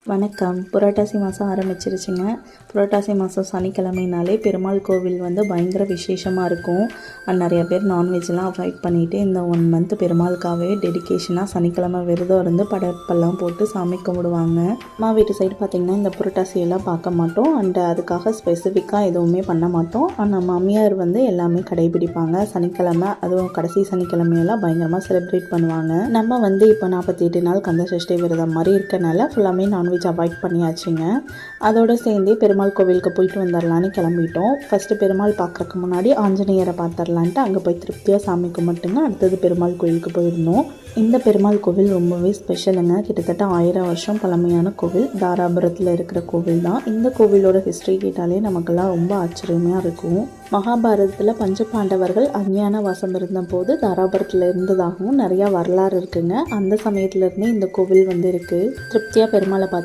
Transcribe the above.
வணக்கம். புரட்டாசி மாதம் ஆரம்பிச்சிருச்சுங்க. புரட்டாசி மாதம் சனிக்கிழமைனாலே பெருமாள் கோவில் வந்து பயங்கர விசேஷமாக இருக்கும். நிறைய பேர் நான்வெஜ்லாம் அவாய்ட் பண்ணிவிட்டு இந்த 1 மந்த் பெருமாளுக்காகவே டெடிக்கேஷனாக சனிக்கிழமை விரதம் இருந்து படைப்பெல்லாம் போட்டு சாமி கும்பிடுவாங்க. அம்மா வீட்டு சைடு பார்த்திங்கன்னா இந்த புரட்டாசியெல்லாம் பார்க்க மாட்டோம். அதுக்காக ஸ்பெசிஃபிக்காக எதுவுமே பண்ண மாட்டோம். ஆனால் மாமியார் வந்து எல்லாமே கடைபிடிப்பாங்க. சனிக்கிழமை அதுவும் கடைசி சனிக்கிழமையெல்லாம் பயங்கரமாக செலிப்ரேட் பண்ணுவாங்க. நம்ம வந்து இப்போ 48 நாள் கந்த சஷ்டி விரதம் மாதிரி இருக்கனால ஃபுல்லாமே நான்வெஜ் அவாய்ட் பண்ணியாச்சுங்க. அதோடு சேர்ந்தே பெருமாள் கோவிலுக்கு போயிட்டு வந்துடலான்னு கிளம்பிட்டோம். ஃபஸ்ட்டு பெருமாள் பார்க்குறக்கு முன்னாடி ஆஞ்சநேயரை பார்த்துடலான்ட்டு அங்கே போய் திருப்தியாக சாமி கும்பிட்டுங்க அடுத்தது பெருமாள் கோவிலுக்கு போயிருந்தோம். இந்த பெருமாள் கோவில் ரொம்பவே ஸ்பெஷலுங்க. கிட்டத்தட்ட 1000 வருஷம் பழமையான கோவில். தாராபுரத்தில் இருக்கிற கோவில் தான். இந்த கோவிலோட ஹிஸ்ட்ரி கேட்டாலே நமக்கெல்லாம் ரொம்ப ஆச்சரியமாக இருக்கும். மகாபாரதத்தில் பஞ்சபாண்டவர்கள் அஞ்ஞான வாசம் இருந்தபோது தாராபுரத்தில் இருந்ததாகவும் நிறையா வரலாறு இருக்குங்க. அந்த சமயத்துலேருந்தே இந்த கோவில் வந்து இருக்குது. திருப்தியாக பெருமாளை பார்த்துட்டு